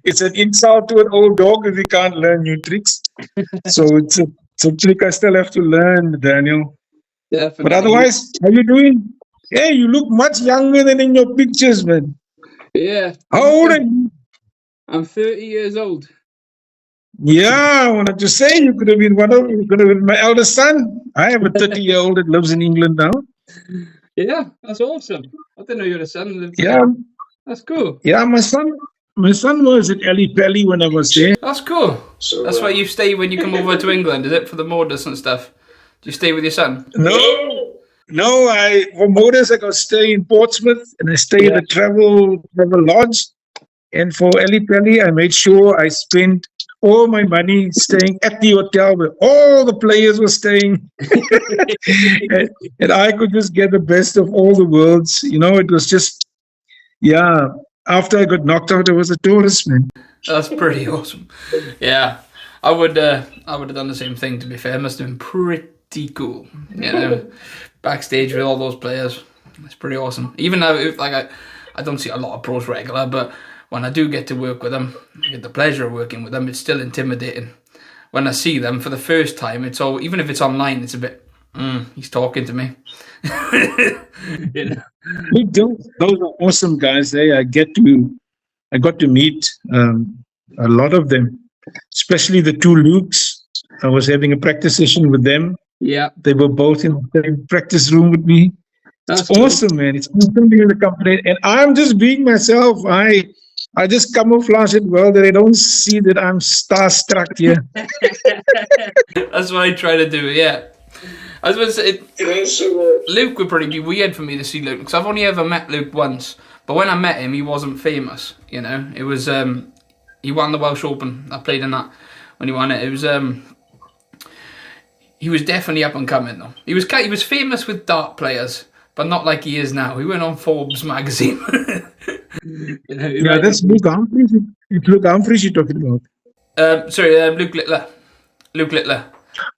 it's an insult to an old dog if he can't learn new tricks. So it's a trick I still have to learn, Daniel. But Definitely. otherwise, how you doing? Hey, you look much younger than in your pictures, man. Yeah. How old are you? I'm 30 years old. Yeah, I wanted to say you could have been my eldest son. I have a 30-year-old that lives in England now. Yeah, that's awesome. I didn't know you had a son that lived there. Yeah, That's cool. yeah, my son was at Ali Pali when I was there. That's cool. That's where you stay when you come over to England, is it? For the modus and stuff. Do you stay with your son? No, for motors I got to stay in Portsmouth and I stay at Yeah. the travel lodge. And for Ali Pali, I made sure I spent all my money staying at the hotel where all the players were staying. and I could just get the best of all the worlds. It was just, yeah. After I got knocked out, I was a tourist, man. That's pretty awesome. Yeah. I would have done the same thing, to be fair. It must have been pretty cool. Backstage with all those players. It's pretty awesome. Even though I don't see a lot of pros regular, but when I do get to work with them, I get the pleasure of working with them, it's still intimidating. When I see them for the first time, it's all, even if it's online, it's a bit, he's talking to me. Look, those are awesome guys. I got to meet a lot of them, especially the two Lukes. I was having a practice session with them. Yeah. They were both in the same practice room with me. That's It's awesome, man. It's awesome being in the company. And I'm just being myself. I just camouflage it well that they don't see that I'm starstruck here. That's what I try to do, yeah. I was going to say, Luke would probably be weird for me to see Luke, because I've only ever met Luke once. But when I met him, he wasn't famous, It was, he won the Welsh Open. I played in that when he won it. It was, he was definitely up and coming, though. He was famous with dart players, but not like he is now. He went on Forbes magazine. Yeah, that's Luke Humphries. It's Luke Humphries you're talking about. Luke Littler. Luke Littler.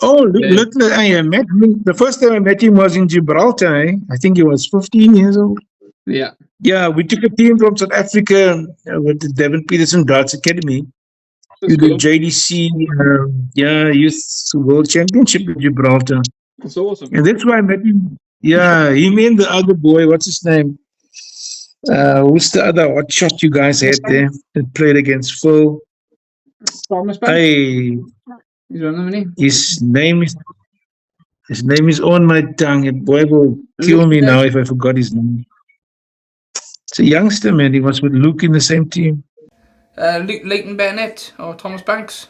Oh, Luke Littler. I met him. The first time I met him was in Gibraltar. I think he was 15 years old. Yeah. Yeah, we took a team from South Africa with the Devon Peterson Darts Academy. That's to cool. the JDC, Youth World Championship in Gibraltar. That's awesome. And that's why I met him. Yeah, him and the other boy, what's his name? Who's the other hot shot you guys had there that played against Phil? Thomas Banks? He's one of them, isn't he? His name is on my tongue. The boy will kill me now if I forgot his name. It's a youngster, man. He was with Luke in the same team. Leighton Bennett or Thomas Banks?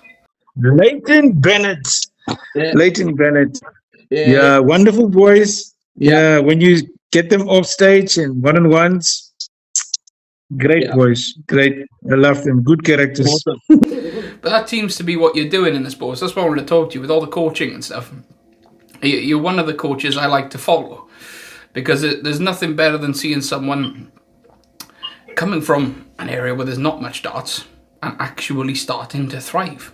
Leighton Bennett. Yeah. Leighton Bennett. Yeah. Wonderful boys. Yeah, when you get them off stage and one-on-ones, great boys. Great. I love them. Good characters. Awesome. But that seems to be what you're doing in the sports. That's what I want to talk to you with all the coaching and stuff. You're one of the coaches I like to follow, because there's nothing better than seeing someone coming from an area where there's not much darts and actually starting to thrive.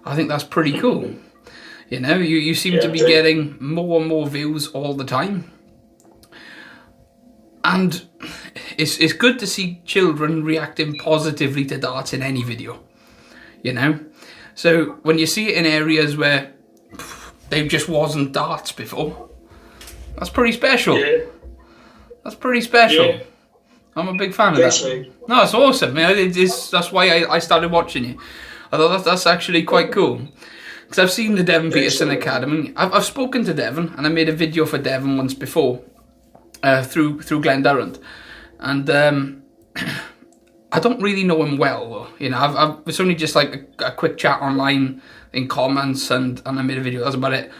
I think that's pretty cool. You seem to be getting more and more views all the time. And it's good to see children reacting positively to darts in any video. So when you see it in areas where there just wasn't darts before, that's pretty special. Yeah. That's pretty special. Yeah. I'm a big fan of that. No, it's awesome. That's why I started watching you. I thought that's actually quite cool. Because I've seen the Devon Peterson Academy. I've spoken to Devon, and I made a video for Devon once before, through Glenn Durrant. And I don't really know him well, though. It's only just like a quick chat online in comments, and I made a video. That's about it.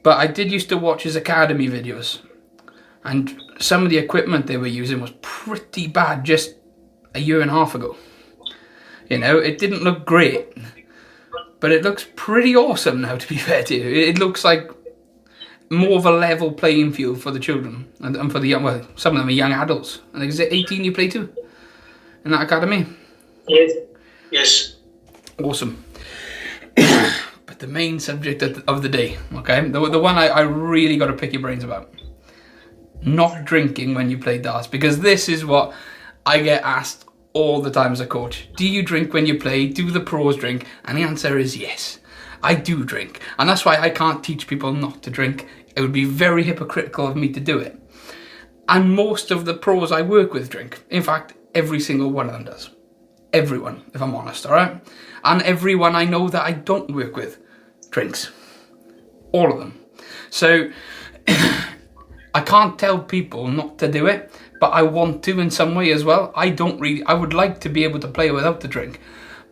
But I did used to watch his academy videos, and some of the equipment they were using was pretty bad just a year and a half ago. It didn't look great, but it looks pretty awesome now, to be fair to you. It looks like more of a level playing field for the children and for the young, well, some of them are young adults. I think, is it 18 you play to in that academy? Yes. Awesome. But the main subject of the day, okay, the one I really got to pick your brains about. Not drinking when you play darts, because this is what I get asked all the time as a coach. Do you drink when you play? Do the pros drink? And the answer is yes. I do drink. And that's why I can't teach people not to drink. It would be very hypocritical of me to do it. And most of the pros I work with drink. In fact, every single one of them does. Everyone, if I'm honest, all right? And everyone I know that I don't work with drinks. All of them. So I can't tell people not to do it, but I want to in some way as well. I would like to be able to play without the drink,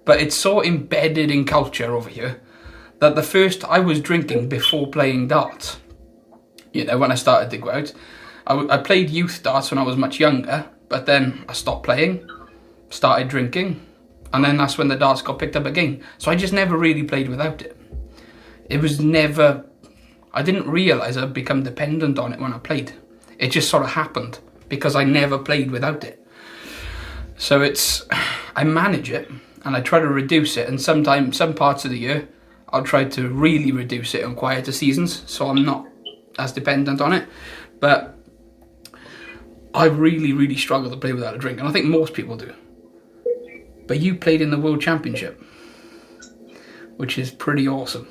but it's so embedded in culture over here that the first I was drinking before playing darts. You know, when I started to go out, I played youth darts when I was much younger, but then I stopped playing, started drinking, and then that's when the darts got picked up again. So I just never really played without it. It was never... I didn't realise I'd become dependent on it when I played. It just sort of happened because I never played without it. So I manage it and I try to reduce it, and sometimes, some parts of the year, I'll try to really reduce it on quieter seasons so I'm not as dependent on it. But I really, really struggle to play without a drink, and I think most people do. But you played in the World Championship, which is pretty awesome.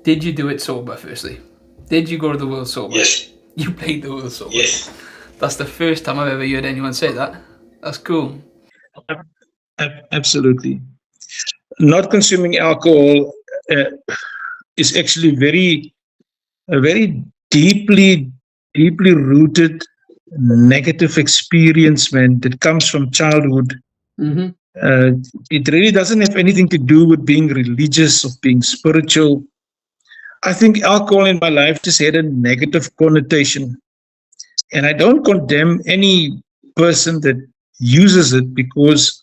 Did you do it sober, firstly? Did you go to the World sober? Yes. You played the World sober? Yes. That's the first time I've ever heard anyone say that. That's cool. Absolutely. Not consuming alcohol is actually a very deeply rooted negative experience, man, that comes from childhood. Mm-hmm. It really doesn't have anything to do with being religious or being spiritual. I think alcohol in my life just had a negative connotation. And I don't condemn any person that uses it, because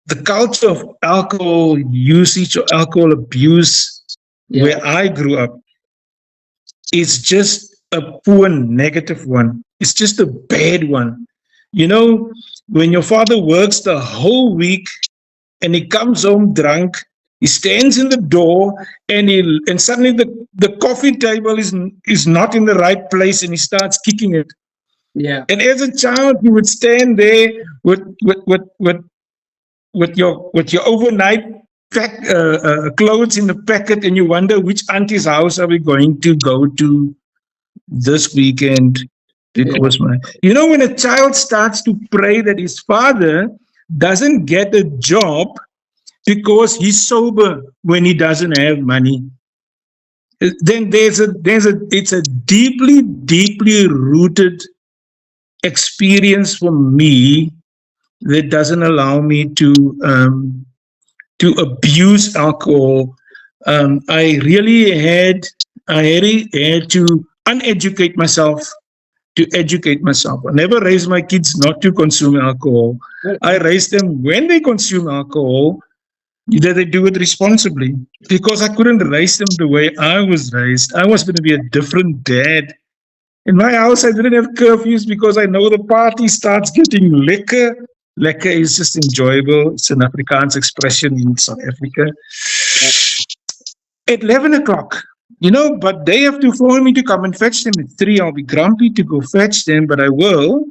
the culture of alcohol usage or alcohol abuse where I grew up is just a poor negative one. It's just a bad one. You know, when your father works the whole week and he comes home drunk, he stands in the door and suddenly the coffee table is not in the right place and he starts kicking it. Yeah. And as a child, you would stand there with your overnight clothes in the packet, and you wonder which auntie's house are we going to go to this weekend. Because when a child starts to pray that his father doesn't get a job because he's sober when he doesn't have money, then it's a deeply rooted experience for me that doesn't allow me to abuse alcohol. I really had to uneducate myself to educate myself. I never raised my kids not to consume alcohol. I raised them, when they consume alcohol, that they do it responsibly, because I couldn't raise them the way I was raised. I was going to be a different dad. In my house, I didn't have curfews because I know the party starts getting liquor. Liquor is just enjoyable. It's an Afrikaans expression in South Africa. At 11 o'clock, but they have to phone me to come and fetch them. At 3, I'll be grumpy to go fetch them, but I will,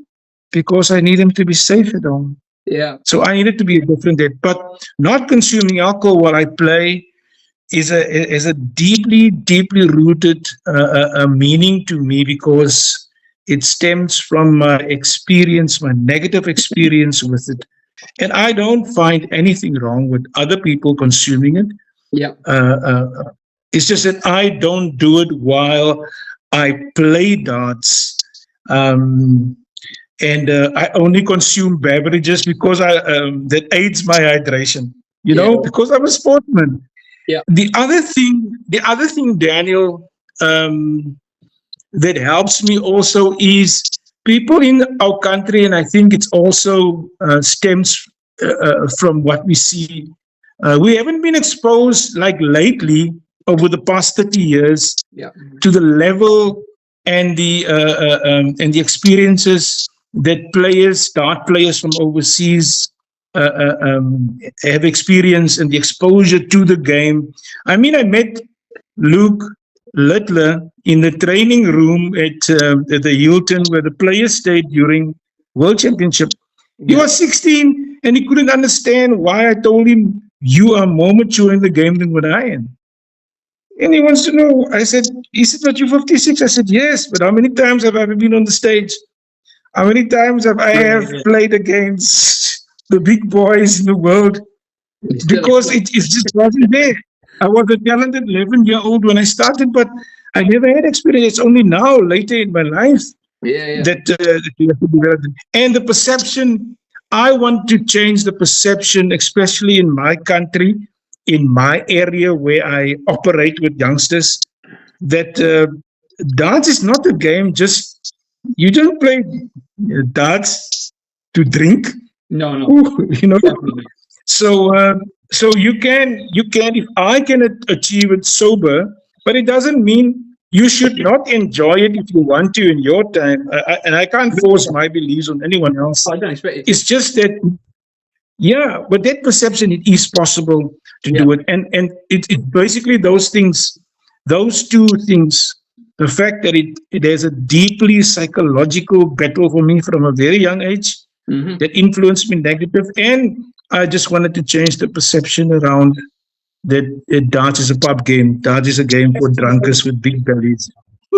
because I need them to be safe at home. Yeah. So I needed to be a different dad. But not consuming alcohol while I play is a deeply rooted meaning to me, because it stems from my experience, my negative experience with it. And I don't find anything wrong with other people consuming it. Yeah. It's just that I don't do it while I play darts. And I only consume beverages because that aids my hydration, because I'm a sportsman. Yeah. The other thing, Daniel, that helps me also is people in our country, and I think it's also stems from what we see. We haven't been exposed like lately over the past 30 years to the level and the experiences that dart players from overseas have experienced, and the exposure to the game. I mean, I met Luke Littler in the training room at the Hilton where the players stayed during World Championship, He was 16 and he couldn't understand why I told him, "You are more mature in the game than what I am." And he wants to know. I said, he said, "But you're 56." I said, "Yes, but how many times have I ever been on the stage? How many times have I have played against the big boys in the world?" Because it just wasn't there. I was a talented 11-year-old when I started, but I never had experience. It's only now, later in my life, that you have to develop it. And the perception, I want to change the perception, especially in my country, in my area where I operate with youngsters, that darts is not a game. Just you don't play darts to drink. No, You know. definitely. So you can if I can achieve it sober, but it doesn't mean you should not enjoy it if you want to in your time. And I can't force my beliefs on anyone else. I don't expect it. It's just that, yeah, with that perception, it is possible to do it. And it's basically those things, those two things. The fact that it has a deeply psychological battle for me from a very young age that influenced me negative, and I just wanted to change the perception around that darts is a pub game. Darts is a game for drunkards with big bellies.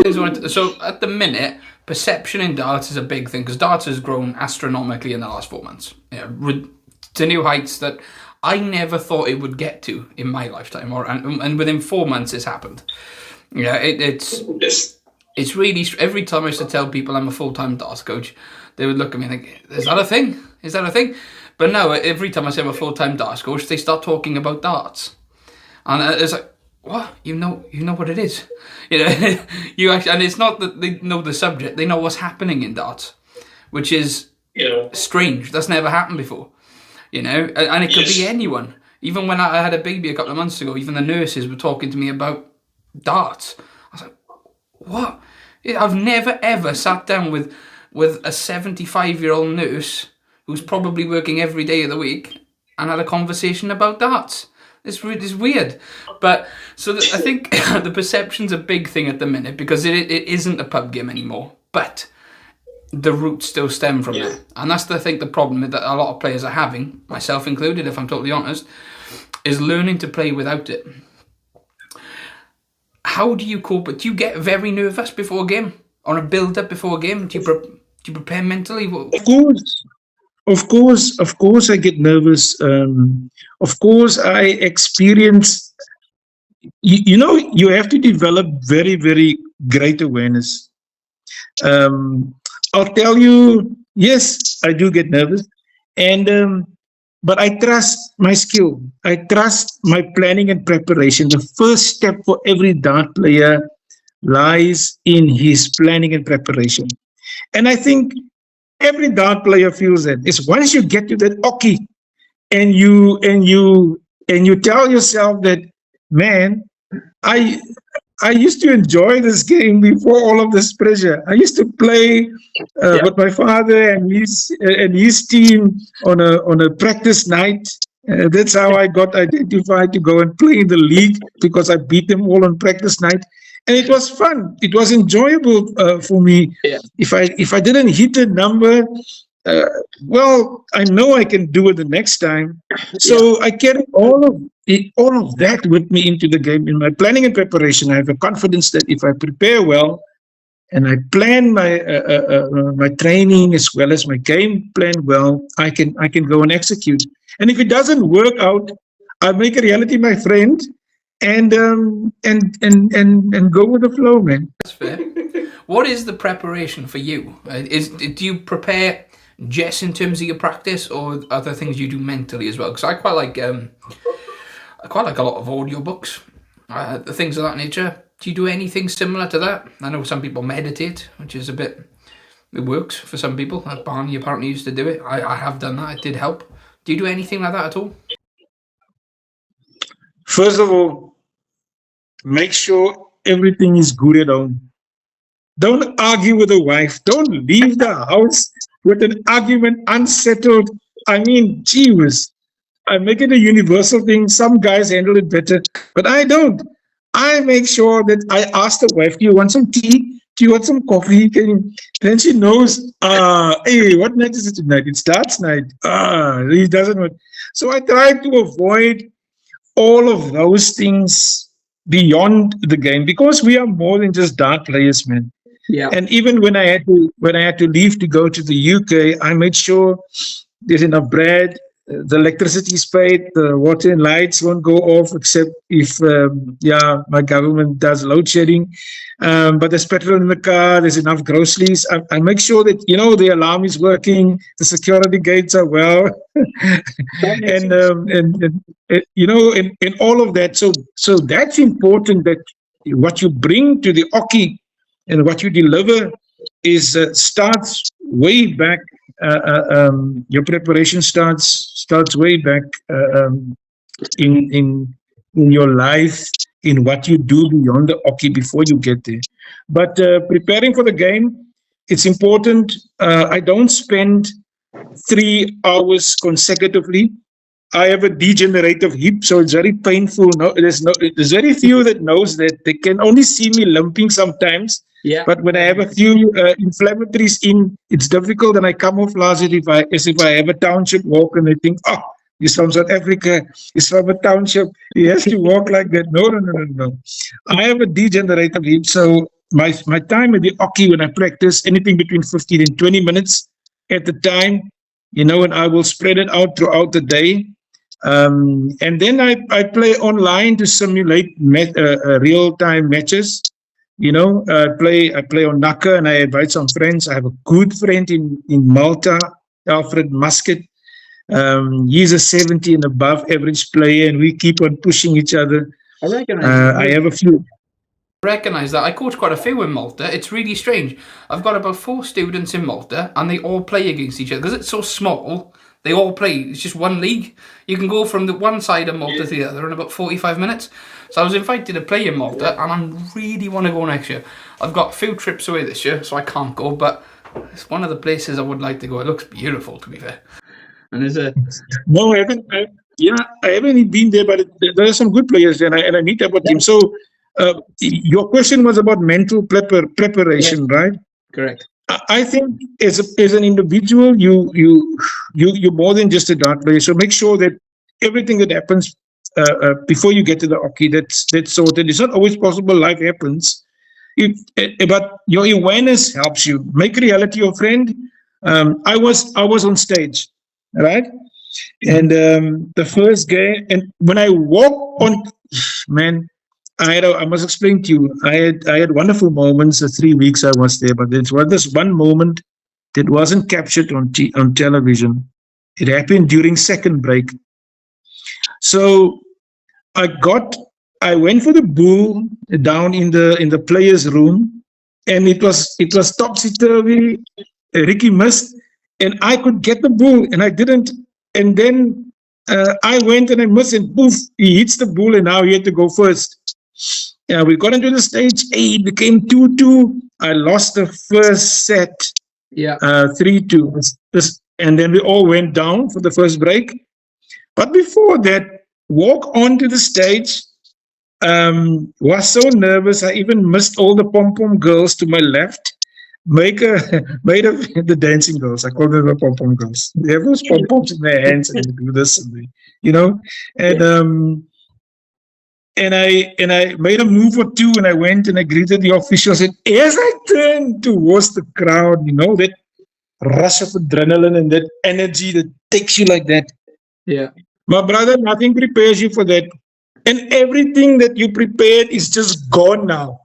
So at the minute, perception in darts is a big thing because darts has grown astronomically in the last 4 months. To new heights that I never thought it would get to in my lifetime, and within 4 months it's happened. Yeah, it's really, every time I used to tell people I'm a full-time darts coach, they would look at me and think, "Is that a thing? Is that a thing?" But now, every time I say I'm a full-time darts coach, they start talking about darts. And it's like, what? You know what it is. You actually, and it's not that they know the subject, they know what's happening in darts, which is strange. That's never happened before. And it could be anyone. Even when I had a baby a couple of months ago, even the nurses were talking to me about darts. I was like, what? I've never ever sat down with a 75-year-old nurse who's probably working every day of the week and had a conversation about darts. It's weird. But I think the perception's a big thing at the minute because it isn't a pub game anymore. But the roots still stem from there. And that's, I think, the problem that a lot of players are having, myself included, if I'm totally honest, is learning to play without it. How do you cope? Do you get very nervous before a game? Or a build-up before a game? Do you prepare mentally? Of course, I get nervous. Of course, I experience. You have to develop very, very great awareness. I'll tell you, yes, I do get nervous, and but I trust my skill. I trust my planning and preparation. The first step for every dart player lies in his planning and preparation, and I think every dart player feels that. It's once you get to that oki, and you tell yourself that, man, I used to enjoy this game before all of this pressure. I used to play with my father and his team on a practice night. That's how I got identified to go and play in the league, because I beat them all on practice night. And it was fun. It was enjoyable for me. Yeah. If I didn't hit a number, well, I know I can do it the next time. So I carry all of that with me into the game. In my planning and preparation, I have a confidence that if I prepare well and I plan my training as well as my game plan well, I can go and execute. And if it doesn't work out, I make a reality my friend. And go with the flow, man. That's fair. What is the preparation for you? Do you prepare just in terms of your practice, or are there things you do mentally as well? Because I quite like a lot of audiobooks, things of that nature. Do you do anything similar to that? I know some people meditate, which is it works for some people. Barney apparently used to do it. I have done that. It did help. Do you do anything like that at all? First of all, make sure everything is good at home. Don't argue with the wife. Don't leave the house with an argument unsettled. I mean, gee whiz. I make it a universal thing. Some guys handle it better, but I don't. I make sure that I ask the wife, "Do you want some tea?" She wants some coffee. Then she knows, hey, what night is it tonight? It's darts night. He doesn't want. So I try to avoid all of those things beyond the game because we are more than just dart players, man. Yeah. And even when I had to leave to go to the UK, I made sure there's enough bread, the electricity is paid, the water and lights won't go off except if my government does load shedding. But there's petrol in the car, there's enough groceries. I make sure that the alarm is working, the security gates are well, and all of that. So that's important, that what you bring to the hockey and what you deliver is starts way back. Your preparation starts way back in your life, in what you do beyond the hockey before you get there. But preparing for the game, it's important. I don't spend 3 hours consecutively. I have a degenerative hip, so it's very painful. There's very few that knows that. They can only see me limping sometimes. Yeah. But when I have a few inflammatories in, it's difficult. And I come off last as if I have a township walk, and they think, oh, he's from South Africa. He's from a township. He has to walk like that. No. I have a degenerative hip, so my time at the hockey when I practice anything between 15 and 20 minutes at the time, and I will spread it out throughout the day. And then I play online to simulate real-time matches. I play on Naka, and I invite some friends. I have a good friend in Malta, Alfred Muscat. He's a 70 and above average player, and we keep on pushing each other. I have a few. Recognise that. I coach quite a few in Malta. It's really strange. I've got about 4 students in Malta, and they all play against each other because it's so small. They all play. It's just one league. You can go from the one side of Malta to the other in about 45 minutes. So I was invited to play in Malta, and I really want to go next year. I've got a few trips away this year, so I can't go, but it's one of the places I would like to go. It looks beautiful, to be fair. And there's a... No, I haven't. I haven't been there, but there are some good players there, and I meet up with them. So your question was about mental preparation, right? Correct. I think as an individual, you're more than just a dart player. So make sure that everything that happens before you get to the hockey, that's sorted. It's not always possible. Life happens, but your awareness helps you make reality your friend. I was on stage, right, and the first game, and when I walk on, man. I must explain to you. I had wonderful moments the 3 weeks I was there, but there was this one moment that wasn't captured on television. It happened during second break. So I went for the bull down in the players' room, and it was topsy-turvy. Ricky missed, and I could get the bull, and I didn't. And then I went and I missed, and poof, he hits the bull, and now he had to go first. Yeah, we got into the stage. It became 2-2. I lost the first set. Yeah. 3-2. And then we all went down for the first break. But before that, walk onto the stage. Was so nervous. I even missed all the pom-pom girls to my left. Made the dancing girls. I call them the pom-pom girls. They have those pom-poms in their hands and they do this, and I made a move or two, and I went and I greeted the officials. And as I turned towards the crowd, that rush of adrenaline and that energy that takes you like that. Yeah. My brother, nothing prepares you for that. And everything that you prepared is just gone now.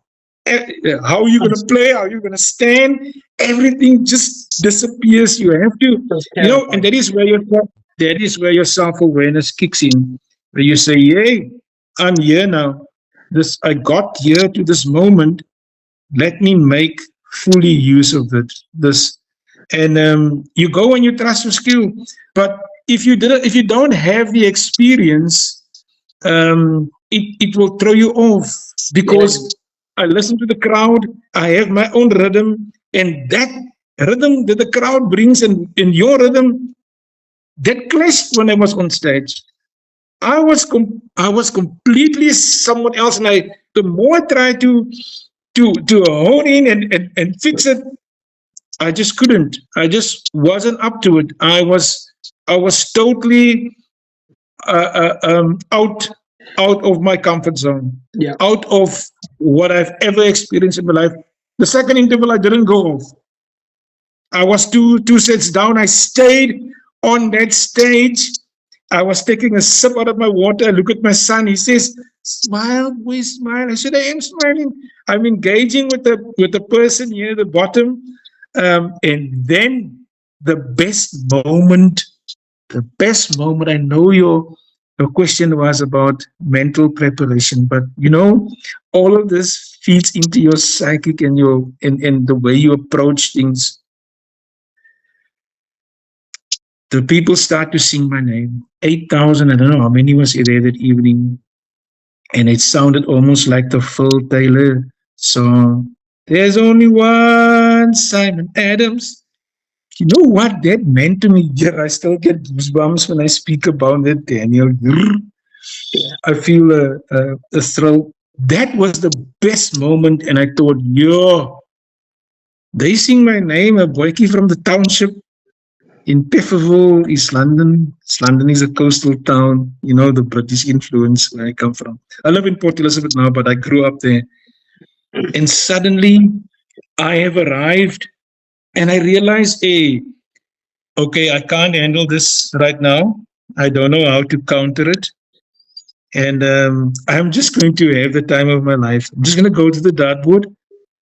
How are you going to play? How are you going to stand? Everything just disappears. You have to, and that is where your self-awareness kicks in. Where you say, hey, I'm here now. I got here to this moment. Let me make fully use of it. And you go and you trust your skill. But if you don't have the experience, it will throw you off, because I listen to the crowd. I have my own rhythm, and that rhythm that the crowd brings and your rhythm, that clashed when I was on stage. I was completely someone else, and the more I tried to to hone in and fix it. I just couldn't. I just wasn't up to it. I was totally out of my comfort zone, out of what I've ever experienced in my life. The second interval, I didn't go off. I was two sets down. I stayed on that stage. I was taking a sip out of my water. I look at my son. He says, "Smile, boy, smile." I said, "I am smiling. I'm engaging with the person here at the bottom." And then the best moment. I know your question was about mental preparation, but all of this feeds into your psychic and and the way you approach things. The people start to sing my name. 8,000, I don't know how many was there that evening. And it sounded almost like the Phil Taylor song. There's only one Simon Adams. You know what that meant to me? Yeah, I still get goosebumps when I speak about it, Daniel. I feel a thrill. That was the best moment. And I thought, they sing my name, a boykie from the township in Pefferville, East London. East London is a coastal town, the British influence where I come from. I live in Port Elizabeth now, but I grew up there. And suddenly I have arrived and I realized, okay, I can't handle this right now. I don't know how to counter it. And I'm just going to have the time of my life. I'm just going to go to the dartboard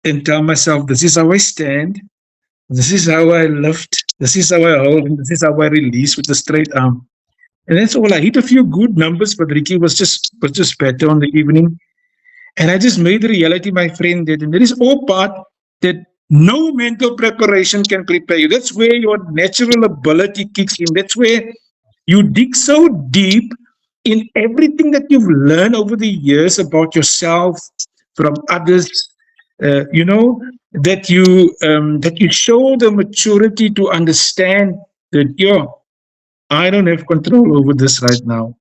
and tell myself, this is how I stand. This is how I lift. This is how I hold. And this is how I release with the straight arm. And that's all. I hit a few good numbers, but Ricky was just better on the evening. And I just made the reality, my friend, that, and that is all part that no mental preparation can prepare you. That's where your natural ability kicks in. That's where you dig so deep in everything that you've learned over the years about yourself, from others, that you show the maturity to understand that, I don't have control over this right now.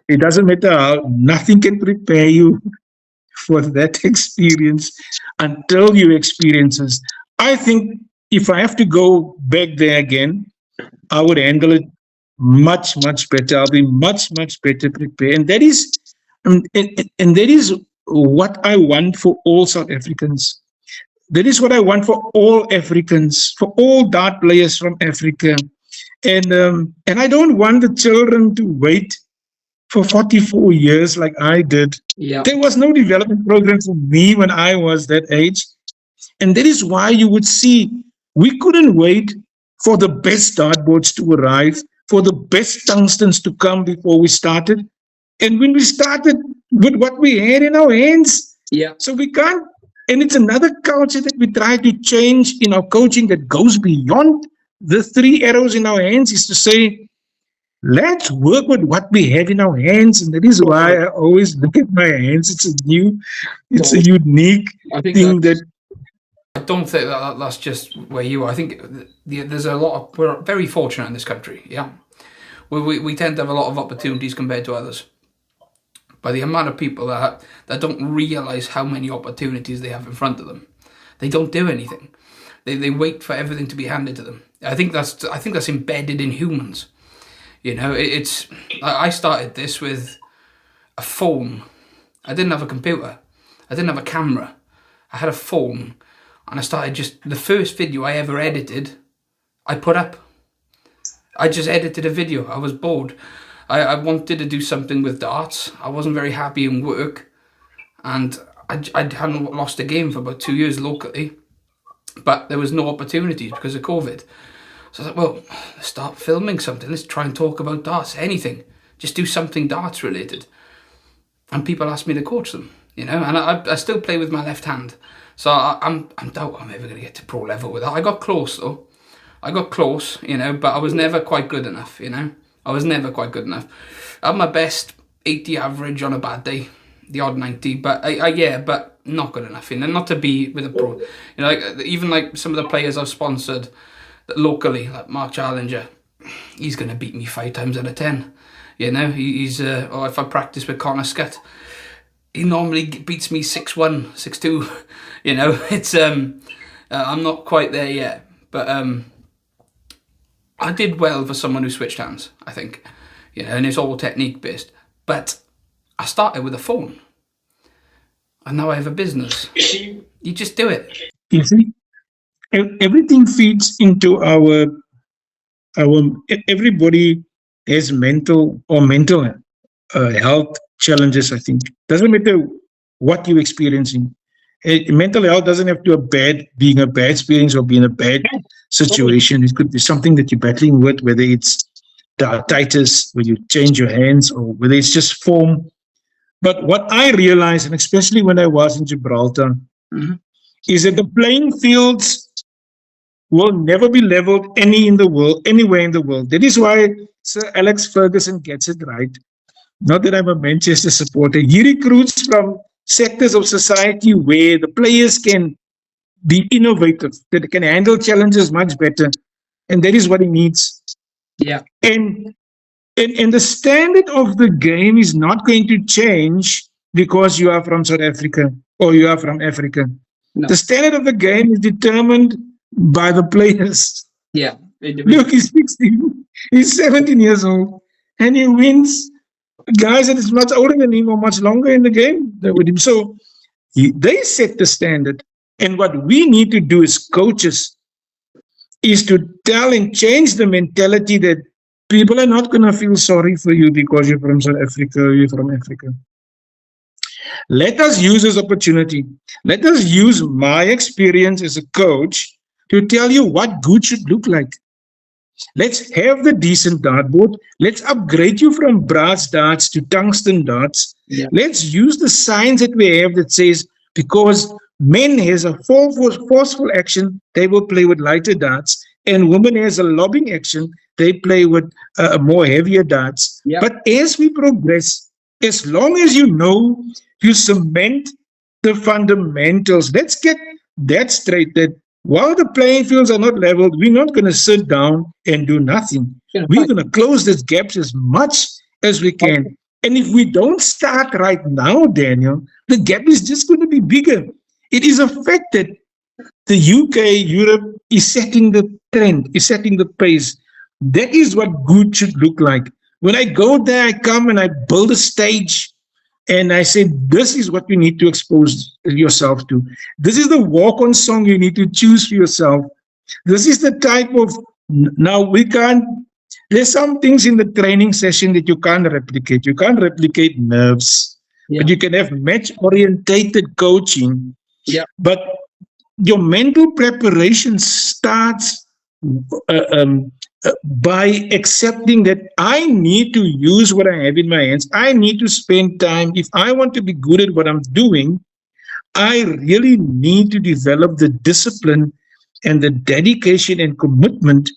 It doesn't matter how, nothing can prepare you for that experience until you experience it. I think if I have to go back there again, I would handle it much, much better. I'll be much, much better prepared. And that is, and that is what I want for all South Africans. That is what I want for all Africans, for all dart players from Africa. And I don't want the children to wait for 44 years like I did. Yeah. There was no development program for me when I was that age. And that is why you would see we couldn't wait for the best dartboards to arrive, for the best tungstens to come before we started. And when we started with what we had in our hands, so we can't. And it's another culture that we try to change in our coaching that goes beyond the 3 arrows in our hands, is to say, let's work with what we have in our hands. And that is why I always look at my hands. It's a unique thing that. I don't think that's just where you are. I think there's a lot of, we're very fortunate in this country. Yeah. We tend to have a lot of opportunities compared to others. By the amount of people that don't realise how many opportunities they have in front of them. They don't do anything. They wait for everything to be handed to them. I think that's embedded in humans. I started this with a phone. I didn't have a computer. I didn't have a camera. I had a phone, and I started the first video I ever edited, I put up. I just edited a video. I was bored. I wanted to do something with darts. I wasn't very happy in work, and I hadn't lost a game for about 2 years locally, but there was no opportunities because of COVID. So I thought, well, let's start filming something. Let's try and talk about darts, anything. Just do something darts related. And people ask me to coach them, and I still play with my left hand. So I'm doubt I'm ever going to get to pro level with that. I got close though. But I was never quite good enough, I was never quite good enough. I had my best 80 average on a bad day, the odd 90, but but not good enough, not to be with a pro. Even like some of the players I've sponsored locally, like Mark Challenger, he's going to beat me 5 times out of 10. He's or if I practice with Conor, he normally beats me 6-1, 6-2. You know, it's I'm not quite there yet, but I did well for someone who switched hands, I think. You know, and it's all technique based. But I started with a phone, and now I have a business. You just do it. You see, everything feeds into our. Everybody has mental health challenges. I think doesn't matter what you're experiencing. Mental health doesn't have to being a bad experience or being a bad situation. It could be something that you're battling with, whether it's dartitis, where you change your hands, or whether it's just form. But what I realized, and especially when I was in Gibraltar, is that the playing fields will never be leveled anywhere in the world. That is why Sir Alex Ferguson gets it right. Not that I'm a Manchester supporter. He recruits from sectors of society where the players can be innovative, that they can handle challenges much better. And that is what he needs. Yeah. And the standard of the game is not going to change because you are from South Africa or you are from Africa. No. The standard of the game is determined by the players. Yeah. Look, he's 16, he's 17 years old, and he wins guys that is much older than him or much longer in the game than with him. So they set the standard. And what we need to do as coaches is to tell and change the mentality that people are not going to feel sorry for you because you're from South Africa or you're from Africa. Let us use this opportunity. Let us use my experience as a coach to tell you what good should look like. Let's have the decent dartboard. Let's upgrade you from brass darts to tungsten darts. Yeah. Let's use the science that we have that says because men has a forceful action, they will play with lighter darts, and women has a lobbing action, they play with more heavier darts. Yeah. But as we progress, as long as you cement the fundamentals, let's get that straight, that while the playing fields are not leveled, we're not going to sit down and do nothing. We're going to close these gaps as much as we can. And if we don't start right now, Daniel, the gap is just going to be bigger. It is a fact that the UK, Europe is setting the trend, is setting the pace. That is what good should look like. When I go there, I come and I build a stage and I say, this is what you need to expose yourself to. This is the walk-on song you need to choose for yourself. This is the type of, there's some things in the training session that you can't replicate. You can't replicate nerves, but you can have match-orientated coaching. Yeah. But your mental preparation starts by accepting that I need to use what I have in my hands. I need to spend time. If I want to be good at what I'm doing, I really need to develop the discipline and the dedication and commitment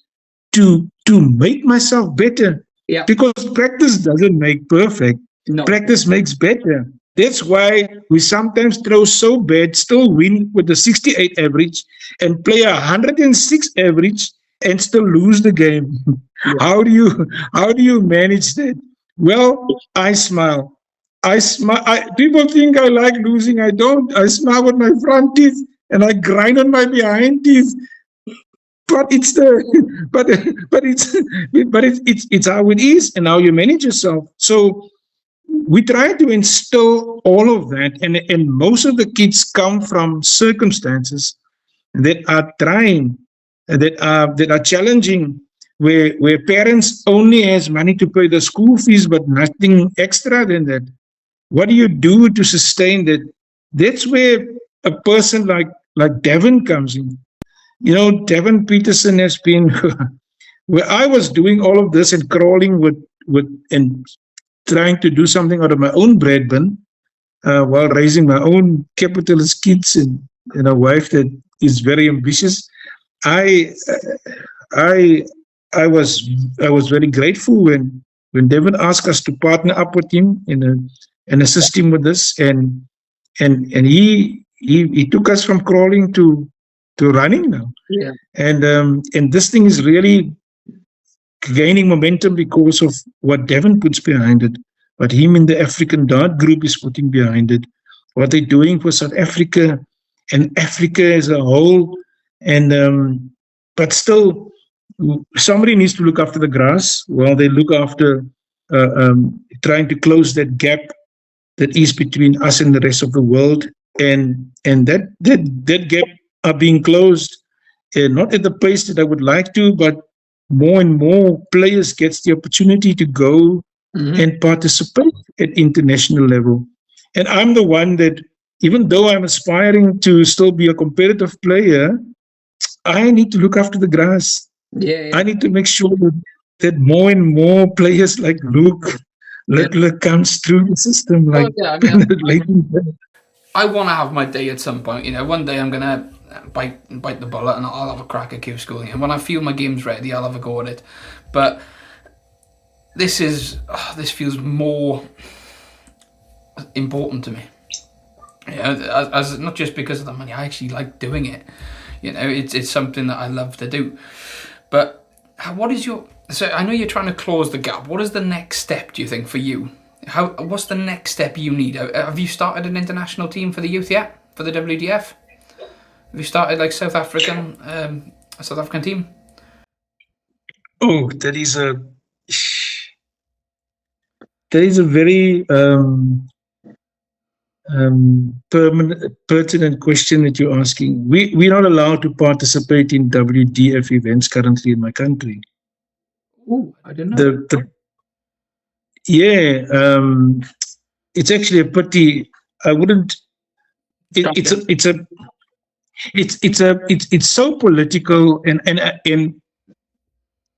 to make myself better. Yeah. Because practice doesn't make perfect. No. Practice makes better. That's why we sometimes throw so bad, still win with the 68 average, and play 106 average and still lose the game. Yeah. How do you manage that? Well, I smile. People think I like losing. I don't. I smile with my front teeth and I grind on my behind teeth. But it's how it is, and how you manage yourself. So we try to instill all of that, and most of the kids come from circumstances that are trying, that are challenging, where parents only has money to pay the school fees, but nothing extra than that. What do you do to sustain that? That's where a person like Devin comes in. You know, Devin Peterson has been where I was doing all of this and crawling with and trying to do something out of my own bread bin while raising my own capitalist kids and a wife that is very ambitious. I was very grateful when Devin asked us to partner up with him and assist him with this, and he took us from crawling to running now. Yeah. And this thing is really gaining momentum because of what Devin puts behind it. what him in the African Dart Group is putting behind it, what they're doing for South Africa and Africa as a whole. And but still, somebody needs to look after the grass while they look after trying to close that gap that is between us and the rest of the world. And that gap are being closed, not at the pace that I would like to, but more and more players gets the opportunity to go and participate at international level. And I'm the one that, even though I'm aspiring to still be a competitive player, I need to look after the grass. I need to make sure that more and more players like Luke comes through the system. Like, I want to have my day at some point. One day I'm gonna bite the bullet and I'll have a crack at Q School. And when I feel my game's ready, I'll have a go at it. But this feels more important to me. As not just because of the money. I actually like doing it. It's something that I love to do. But what is your... So I know you're trying to close the gap. What is the next step, do you think, for you? What's the next step you need? Have you started an international team for the youth yet? For the WDF? Have you started like South African team? Oh, that is a very pertinent question that you're asking. We're not allowed to participate in WDF events currently in my country. Oh, I didn't know. It's actually a pity. I wouldn't. It's so political, and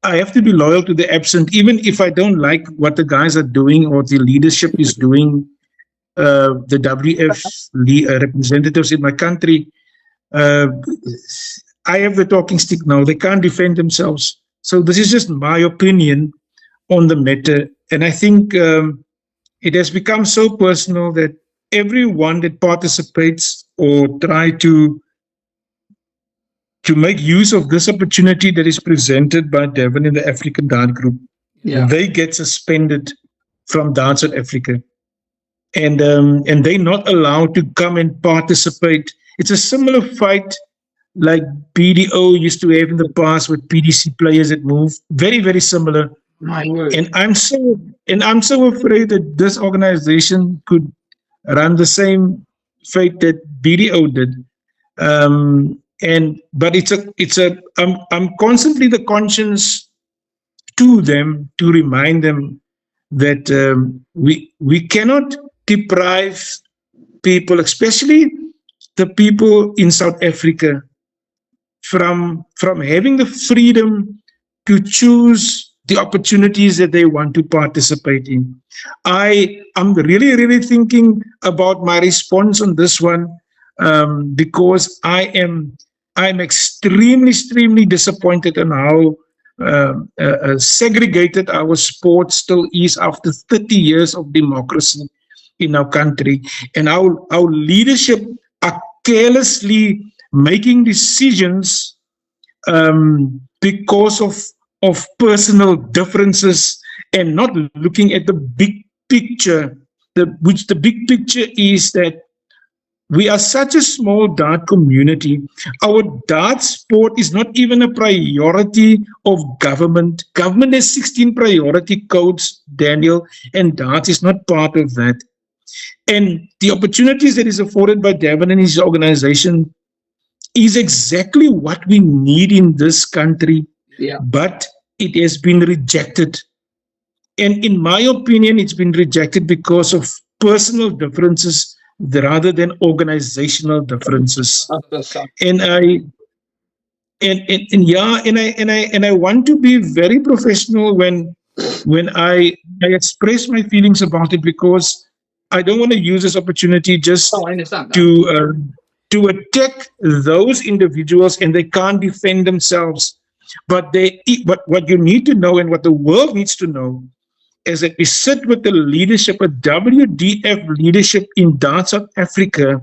I have to be loyal to the absent, even if I don't like what the guys are doing or the leadership is doing. The WF representatives in my country, I have the talking stick now. They can't defend themselves. So this is just my opinion on the matter. And I think it has become so personal that everyone that participates or try to make use of this opportunity that is presented by Devon in the African Dart Group, they get suspended from Dart South Africa. And they're not allowed to come and participate. It's a similar fight like BDO used to have in the past with PDC players that move. Very, very similar. My word. And I'm so afraid that this organization could run the same fate that BDO did. But I'm constantly the conscience to them to remind them that we cannot deprive people, especially the people in South Africa, from having the freedom to choose the opportunities that they want to participate in. I'm really, really thinking about my response on this one, because I'm extremely, extremely disappointed in how segregated our sport still is after 30 years of democracy in our country, and our leadership are carelessly making decisions because of personal differences and not looking at the big picture. The big picture is that we are such a small dart community. Our dart sport is not even a priority of government. Government has 16 priority codes, Daniel, and dart is not part of that. And the opportunities that is afforded by Devon and his organization is exactly what we need in this country. Yeah. But it has been rejected. And in my opinion, it's been rejected because of personal differences rather than organizational differences. And I want to be very professional when I express my feelings about it, because I don't want to use this opportunity just to attack those individuals and they can't defend themselves. But what you need to know, and what the world needs to know, is that we sit with the leadership, a WDF leadership in Dart South Africa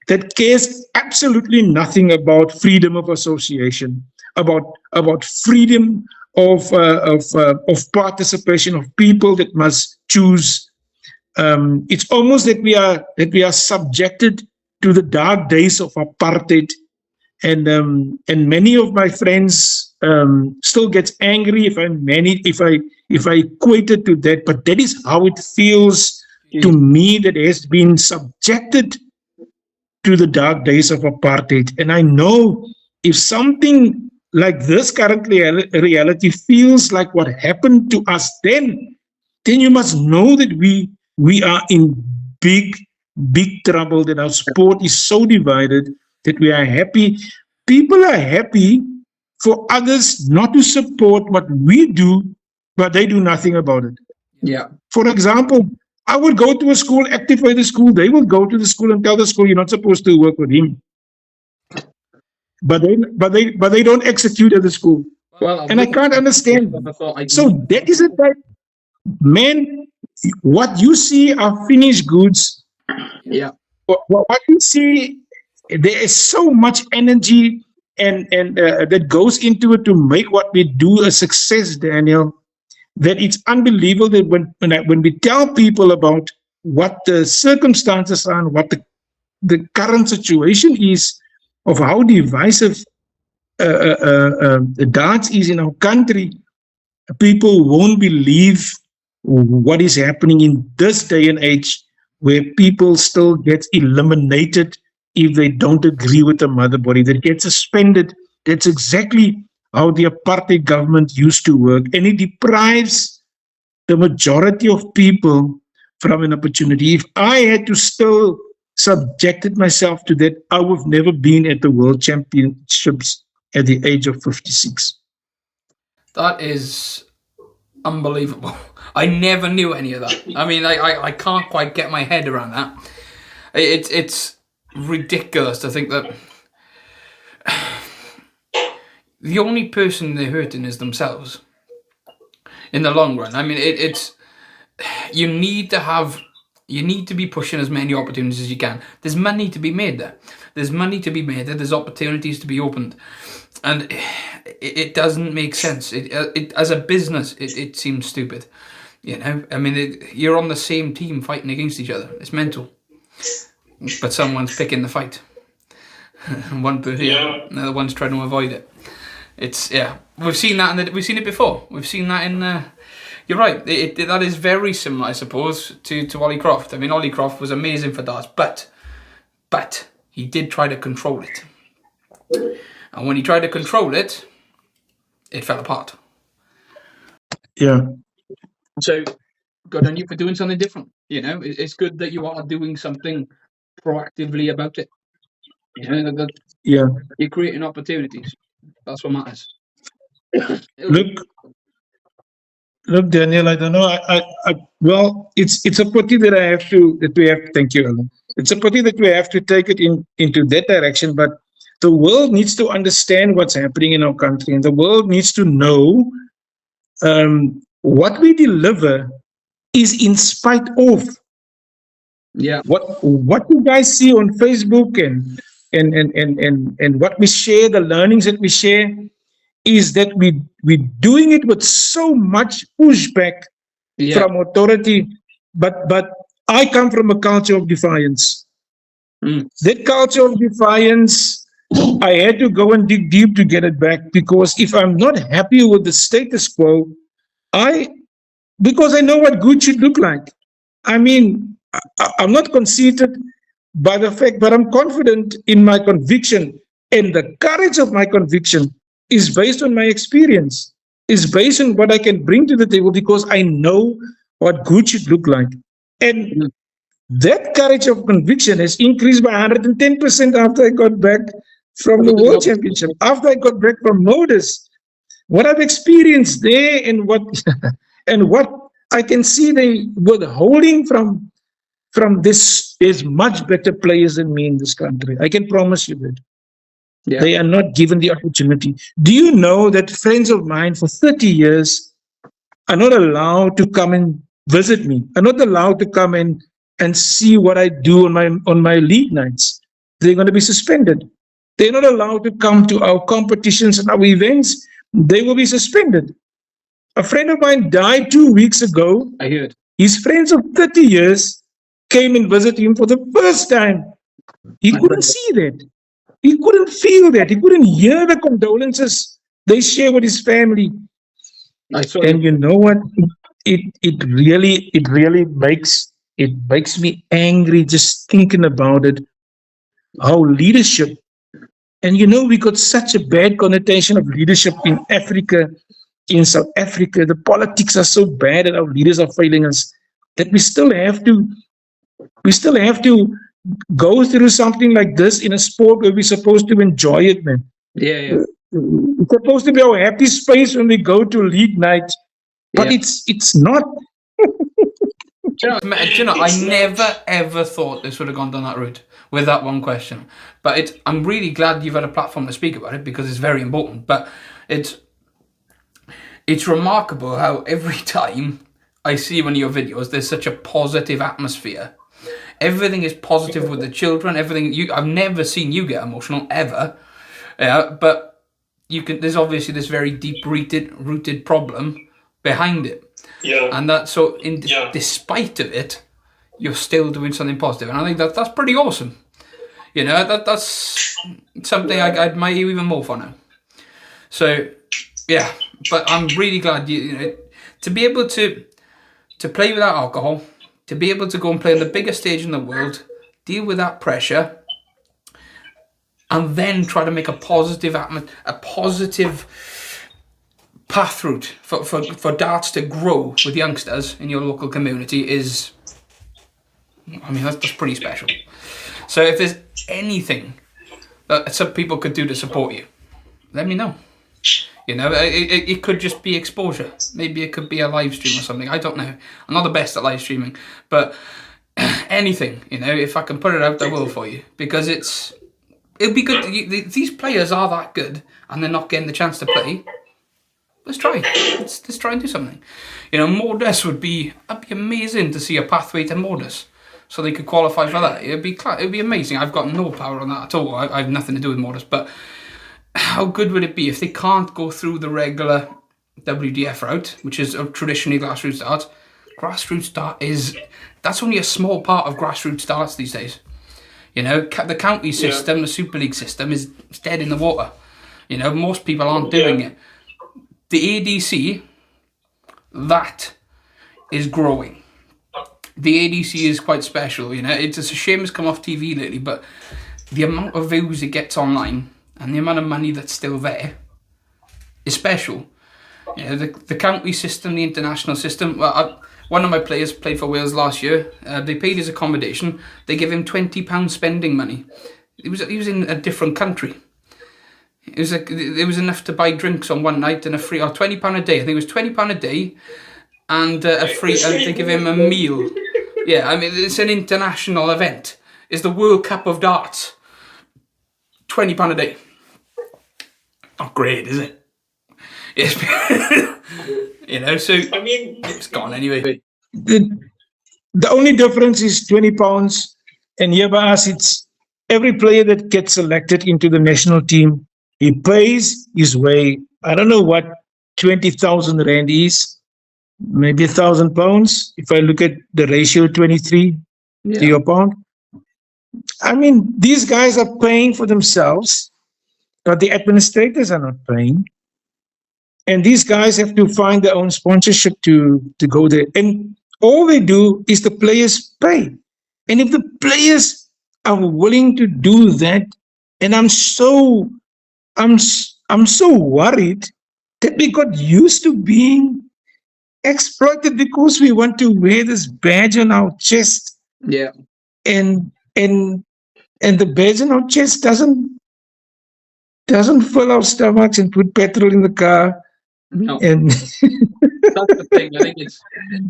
that cares absolutely nothing about freedom of association, about freedom of participation of people that must choose. It's almost that we are subjected to the dark days of apartheid, and many of my friends still gets angry if I equate it to that, but that is how it feels to me, that has been subjected to the dark days of apartheid. And I know if something like this currently reality feels like what happened to us then you must know that we are in big trouble, that our sport is so divided that we are happy. People are happy for others not to support what we do, but they do nothing about it. Yeah. For example, I would go to a school, activate the school. They will go to the school and tell the school, you're not supposed to work with him. But they don't execute at the school. Well, And I can't understand. So that is a type, man, what you see are finished goods. Yeah. What you see, there is so much energy and that goes into it to make what we do a success, Daniel, that it's unbelievable that when we tell people about what the circumstances are and what the current situation is of how divisive the darts is in our country, people won't believe what is happening in this day and age, where people still get eliminated if they don't agree with the mother body. They get suspended. That's exactly how the apartheid government used to work, and it deprives the majority of people from an opportunity. If I had to still subjected myself to that, I would have never been at the World Championships at the age of 56. That is unbelievable. I never knew any of that. I mean, I can't quite get my head around that. It's ridiculous to think that the only person they're hurting is themselves in the long run. I mean, it's you need to be pushing as many opportunities as you can. There's money to be made there. There's opportunities to be opened. And it doesn't make sense. It as a business, it seems stupid. You know, I mean, you're on the same team fighting against each other. It's mental. But someone's picking the fight. One person, the other one's trying to avoid it. It's, we've seen that, we've seen it before. We've seen that in. You're right. That is very similar, I suppose, to Ollie Croft. I mean, Ollie Croft was amazing for darts, but he did try to control it. And when he tried to control it, it fell apart. Yeah. So, good on you for doing something different. You know, it's good that you are doing something proactively about it. You know, you're creating opportunities. That's what matters. Look, Daniel, I don't know. Well, it's a pity that we have. Thank you, Alan. It's a pity that we have to take it into that direction. But the world needs to understand what's happening in our country, and the world needs to know what we deliver is in spite of. Yeah. What you guys see on Facebook and what we share, the learnings that we share, is that we're doing it with so much pushback from authority. But I come from a culture of defiance. That culture of defiance, I had to go and dig deep to get it back, because if I'm not happy with the status quo, because I know what good should look like. I mean, I'm not conceited by the fact, but I'm confident in my conviction, and the courage of my conviction is based on my experience, is based on what I can bring to the table, because I know what good should look like. And that courage of conviction has increased by 110% after I got back from the World Championship, after I got back from Modus. What I've experienced there and what and what I can see they withholding from this, is much better players than me in this country. I can promise you that. Yeah. They are not given the opportunity. Do you know that friends of mine for 30 years are not allowed to come and visit me, are not allowed to come and see what I do on my league nights? They're going to be suspended. They're not allowed to come to our competitions and our events. They will be suspended. A friend of mine died 2 weeks ago. I heard. His friends of 30 years came and visited him for the first time. He couldn't see that. He couldn't feel that. He couldn't hear the condolences they share with his family. And you know what? It really makes me angry just thinking about it. How leadership, and we got such a bad connotation of leadership in Africa, in South Africa. The politics are so bad that our leaders are failing us that we still have to go through something like this in a sport where we're supposed to enjoy it, man. Yeah. It's supposed to be our happy space when we go to league night, but it's not. I never ever thought this would have gone down that route with that one question. But I'm really glad you've had a platform to speak about it because it's very important. But it's remarkable how every time I see one of your videos, there's such a positive atmosphere. Everything is positive with the children. I've never seen you get emotional ever. But there's obviously this very deep rooted problem behind it. Yeah. And despite of it, you're still doing something positive. And I think that's pretty awesome. That's something I admire you even more for now. So, yeah. But I'm really glad to be able to play without alcohol, to be able to go and play on the biggest stage in the world, deal with that pressure, and then try to make a positive path route for darts to grow with youngsters in your local community that's pretty special. So if there's anything that some people could do to support you, let me know. It could just be exposure. Maybe it could be a live stream or something. I don't know. I'm not the best at live streaming, but anything, if I can put it out, I will for you, because it'll be good. These players are that good, and they're not getting the chance to play. Let's try. Let's try and do something. Modus would be amazing to see a pathway to Modus, so they could qualify for that. It'd be amazing. I've got no power on that at all. I have nothing to do with Modus, but how good would it be if they can't go through the regular WDF route, which is traditionally grassroots darts? Grassroots dart that's only a small part of grassroots darts these days. The county system, the Super League system is dead in the water. Most people aren't doing it. The ADC, that is growing. The ADC is quite special. It's a shame it's come off TV lately, but the amount of views it gets online and the amount of money that's still there is special. The county system, the international system. Well, one of my players played for Wales last year. They paid his accommodation. They gave him £20 spending money. He was in a different country. It was enough to buy drinks on one night and a free, or £20 a day. I think it was £20 a day and a free, and they give him a meal. Yeah, it's an international event. It's the World Cup of Darts. £20 a day. Not great, is it? Yes. So it's gone anyway. The only difference is £20, and here by us, it's every player that gets selected into the national team, he pays his way. I don't know what 20,000 rand is, maybe £1,000. If I look at the ratio 23 to your pound, these guys are paying for themselves, but the administrators are not paying. And these guys have to find their own sponsorship to go there. And all they do is the players pay. And if the players are willing to do that, and I'm so worried that we got used to being exploited because we want to wear this badge on our chest. Yeah. And the badge on our chest doesn't fill our stomachs and put petrol in the car. No. And that's the thing. I think it's,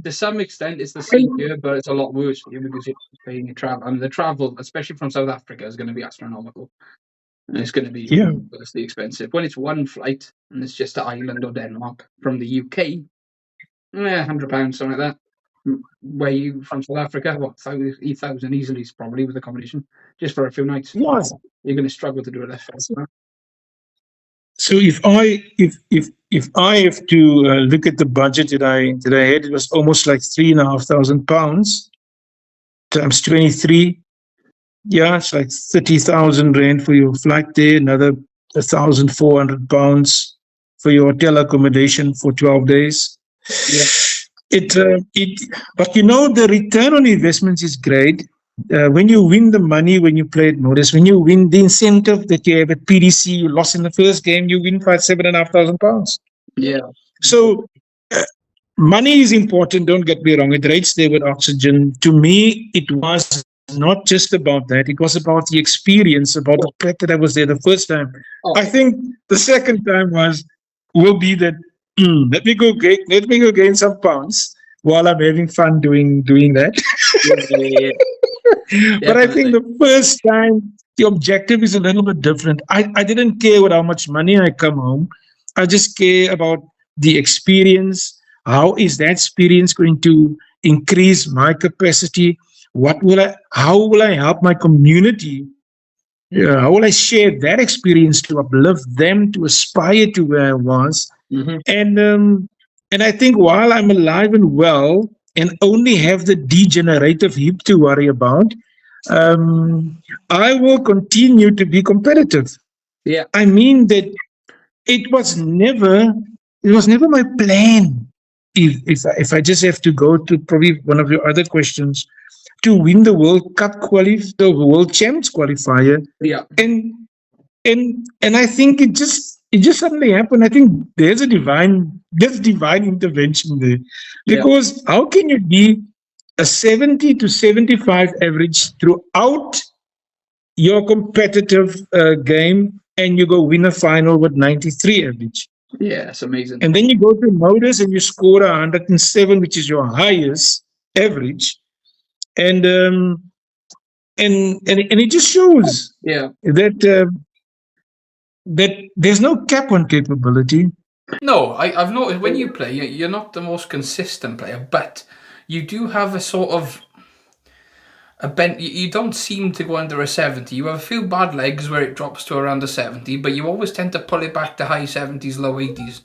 to some extent, it's the same here, but it's a lot worse for you because you're paying your travel. The travel, especially from South Africa, is going to be astronomical. And it's going to be ridiculously expensive. When it's one flight and it's just to Ireland or Denmark from the UK, £100, something like that. Where you from South Africa, 8,000 easily, probably, with accommodation, just for a few nights. Yes. You're going to struggle to do it less fast. So if I have to look at the budget that I had, it was almost like £3,500 times 23. Yeah, it's like 30,000 rand for your flight there, another £1,400 for your hotel accommodation for 12 days. Yeah. But the return on investments is great. When you win the money, when you play at Modus, when you win the incentive that you have at PDC, you lost in the first game, you win £7,500. Yeah. So money is important, don't get me wrong. It rates there with oxygen. To me, it was not just about that. It was about the experience, about the fact that I was there the first time. Oh. I think the second time will be that let me go gain some pounds while I'm having fun doing that. But I think the first time the objective is a little bit different. I didn't care with how much money I come home. I just care about the experience. How is that experience going to increase my capacity? How will I help my community? How will I share that experience to uplift them to aspire to where I was? Mm-hmm. And I think while I'm alive and well and only have the degenerative hip to worry about, I will continue to be competitive. Yeah. I mean that it was never my plan. If I just have to go to probably one of your other questions, to win the World Cup the World Champs qualifier. Yeah. And I think it just suddenly happened. I think there's divine intervention there. Because how can you be a 70 to 75 average throughout your competitive game and you go win a final with 93 average? Yeah, it's amazing. And then you go to Modus and you score 107, which is your highest average. And it just shows that there's no cap on capability. No, I've noticed when you play, you're not the most consistent player, but you do have a sort of a bent. You don't seem to go under a 70. You have a few bad legs where it drops to around a 70, but you always tend to pull it back to high 70s, low 80s.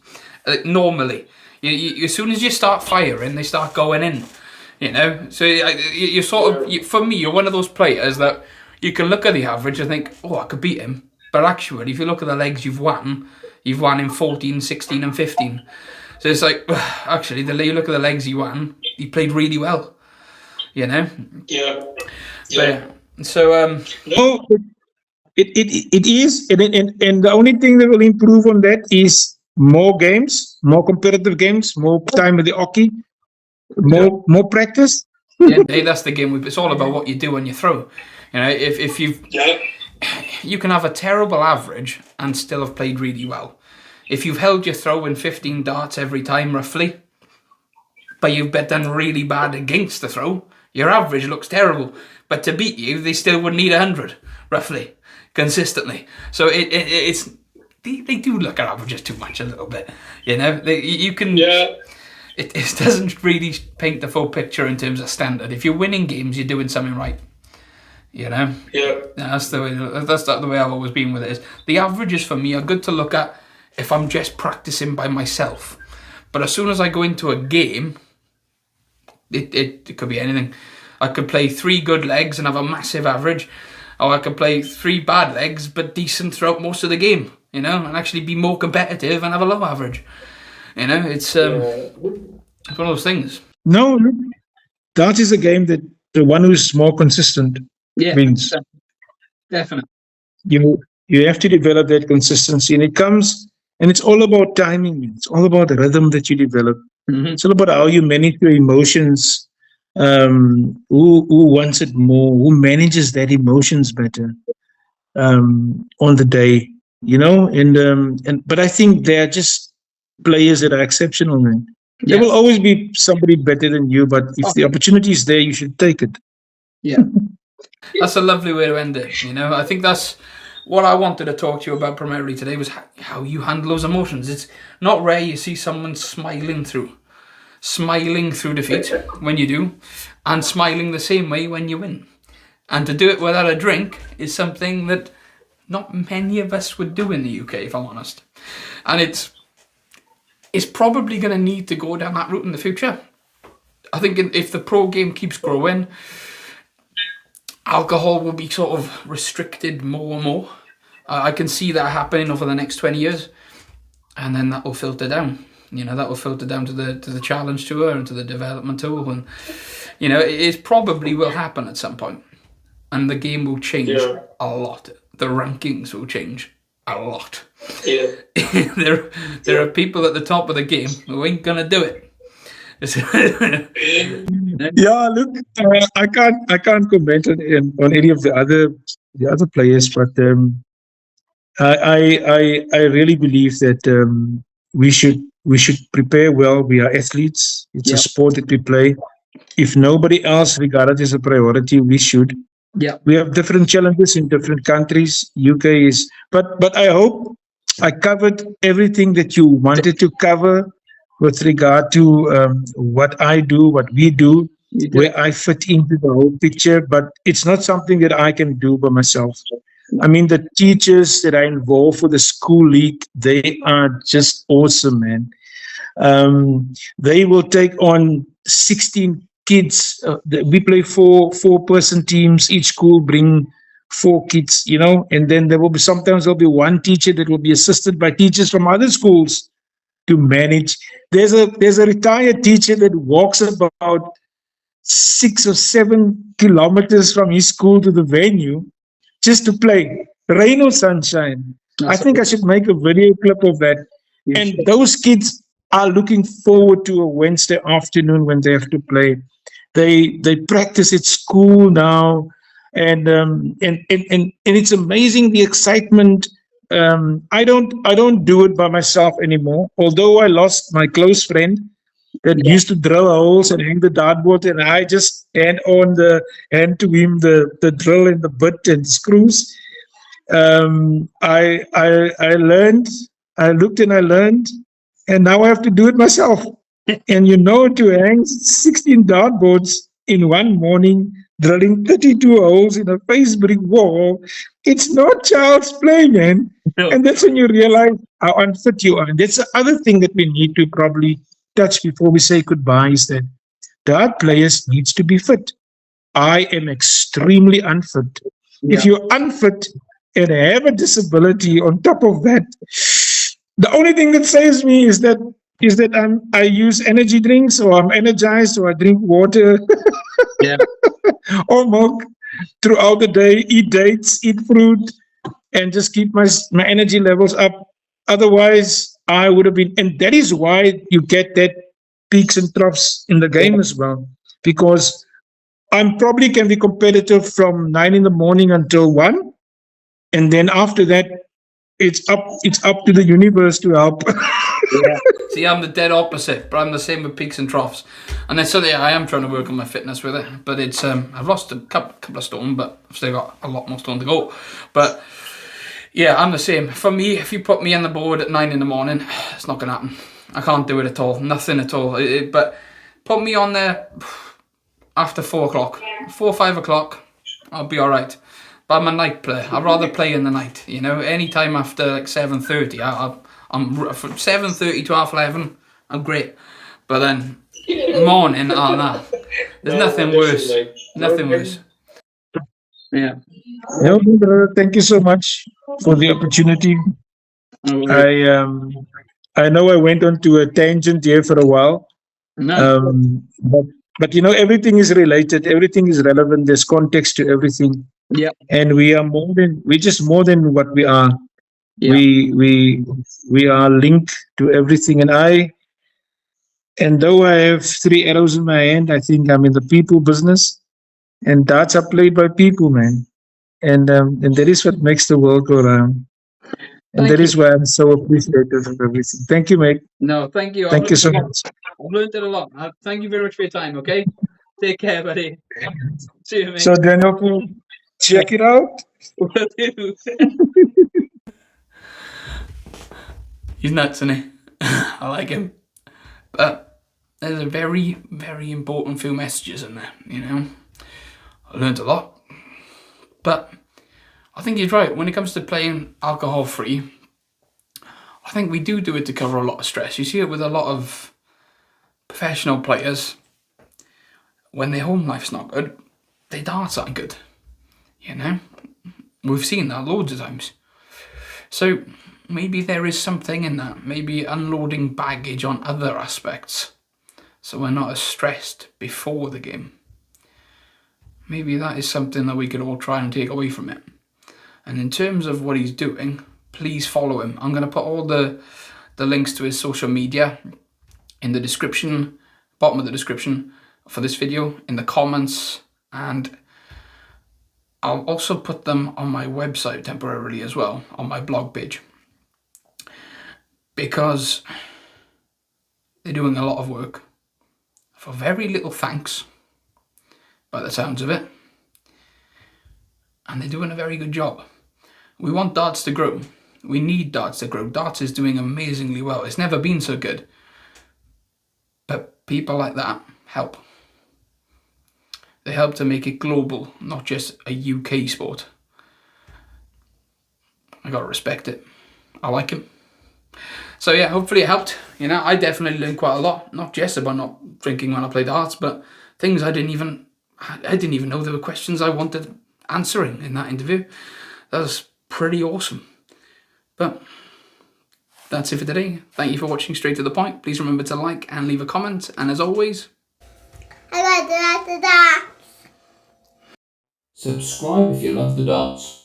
Normally, you as soon as you start firing, they start going in. So you're sort of, for me, you're one of those players that you can look at the average and think, oh, I could beat him. But actually, if you look at the legs you've won in 14, 16 and 15. So it's like, actually, you look at the legs he won, he played really well. Yeah. But, so... No, it is. And the only thing that will improve on that is more games, more competitive games, more time with the hockey. More practice. Hey, that's the game. It's all about what you do when you throw. If you can have a terrible average and still have played really well. If you've held your throw in 15 darts every time, roughly, but you've done really bad against the throw, your average looks terrible. But to beat you, they still would need 100, roughly, consistently. So it's they do look at averages too much a little bit. You can. Yeah. It doesn't really paint the full picture in terms of standard. If you're winning games, you're doing something right. Yeah. That's the way I've always been with it. Is the averages for me are good to look at if I'm just practicing by myself. But as soon as I go into a game, it could be anything. I could play 3 good legs and have a massive average, or I could play 3 bad legs but decent throughout most of the game. And actually be more competitive and have a low average. It's one of those things. No, that is a game that the one who's more consistent wins. Definitely. You have to develop that consistency, and it's all about timing. It's all about the rhythm that you develop. Mm-hmm. It's all about how you manage your emotions. Who wants it more? Who manages that emotions better on the day? But I think they're just players that are exceptional, man. Yes. There will always be somebody better than you, but if the opportunity is there, you should take it. Yeah. That's a lovely way to end it. I think that's what I wanted to talk to you about primarily today, was how you handle those emotions. It's not rare you see someone smiling through defeat when you do, and smiling the same way when you win. And to do it without a drink is something that not many of us would do in the UK, if I'm honest. And it's probably going to need to go down that route in the future. I think if the pro game keeps growing, alcohol will be sort of restricted more and more. I can see that happening over the next 20 years. And then that will filter down. That will filter down to the Challenge Tour and to the Development Tour. And, it probably will happen at some point. And the game will change a lot. The rankings will change a lot. Yeah. there are people at the top of the game who ain't going to do it. Yeah, look, I can't comment on any of the other players, but I really believe that we should prepare well. We are athletes. It's a sport that we play. If nobody else regard it as a priority, we should. Yeah. We have different challenges in different countries. UK is, but I hope I covered everything that you wanted to cover with regard to what I do, what we do, where I fit into the whole picture. But it's not something that I can do by myself. I mean, the teachers that are involved for the school league, they are just awesome, man. They will take on 16 kids. We play four-person teams. Each school bring 4 kids, and then sometimes there'll be one teacher that will be assisted by teachers from other schools to manage. There's a retired teacher that walks about 6 or 7 kilometers from his school to the venue just to play, rain or sunshine. I think I should make a video clip of that. And those kids are looking forward to a Wednesday afternoon when they have to play. They practice at school now, and it's amazing the excitement. I don't do it by myself anymore. Although I lost my close friend that used to drill holes and hang the dartboard, and I just hand to him the drill and the bit and screws. I learned. I looked and I learned, and now I have to do it myself. And to hang 16 dartboards in one morning, drilling 32 holes in a face brick wall, it's not child's play, man. No. And that's when you realize how unfit you are. And that's the other thing that we need to probably touch before we say goodbye, is that dart players needs to be fit. I am extremely unfit. Yeah. If you're unfit and have a disability on top of that, the only thing that saves me is that I use energy drinks, or I'm energized, or I drink water or milk throughout the day, eat dates, eat fruit, and just keep my energy levels up. Otherwise, I would have been, and that is why you get that peaks and troughs in the game as well, because I'm probably can be competitive from 9 in the morning until 1, and then after that, it's up to the universe to help. See, I'm the dead opposite, but I'm the same with peaks and troughs. And then suddenly I am trying to work on my fitness with it, but it's I've lost a couple of stone, but I've still got a lot more stone to go. But yeah, I'm the same. For me, if you put me on the board at 9 in the morning, it's not going to happen. I can't do it at all. Nothing at all. But put me on there after 4 o'clock. 4 or 5 o'clock, I'll be all right. But I'm a night player. I'd rather play in the night. Any time after like 7:30, I'm from 7:30 to 11. I'm great. But then morning, nah. There's nothing worse. Nothing worse. Yeah. No, thank you so much for the opportunity. I know I went on to a tangent here for a while. No. But everything is related. Everything is relevant. There's context to everything. Yeah. And we're just more than what we are. Yeah. We are linked to everything. And though I have 3 arrows in my hand, I think I'm in the people business. And darts are played by people, man. And that is what makes the world go round. And that is why I'm so appreciative of everything. Thank you, mate. No, thank you. Thank you so much. I've learned it a lot. Thank you very much for your time, okay? Take care, buddy. See you, mate. So, Daniel, check it out. Will do. He's nuts, isn't he? I like him. But there's a very, very important few messages in there, I learned a lot. But I think he's right. When it comes to playing alcohol-free, I think we do it to cover a lot of stress. You see it with a lot of professional players. When their home life's not good, their darts aren't good. You know? We've seen that loads of times. So maybe there is something in that. Maybe unloading baggage on other aspects, so we're not as stressed before the game. Maybe that is something that we could all try and take away from it. And in terms of what he's doing, please follow him. I'm going to put all the links to his social media in the description, bottom of the description for this video, in the comments, and I'll also put them on my website temporarily as well, on my blog page, because they're doing a lot of work for very little thanks, by the sounds of it, and they're doing a very good job. We want darts to grow. We need darts to grow. Darts is doing amazingly well. It's never been so good, but people like that help. They help to make it global, not just a UK sport. I gotta respect it. I like him. So yeah, hopefully it helped. You know, I definitely learned quite a lot, not just about not drinking when I play darts, but things I didn't even know there were questions I wanted answering in that interview. That was pretty awesome. But that's it for today. Thank you for watching Straight to the Point. Please remember to like and leave a comment. And as always, I like the darts. subscribe if you love the darts.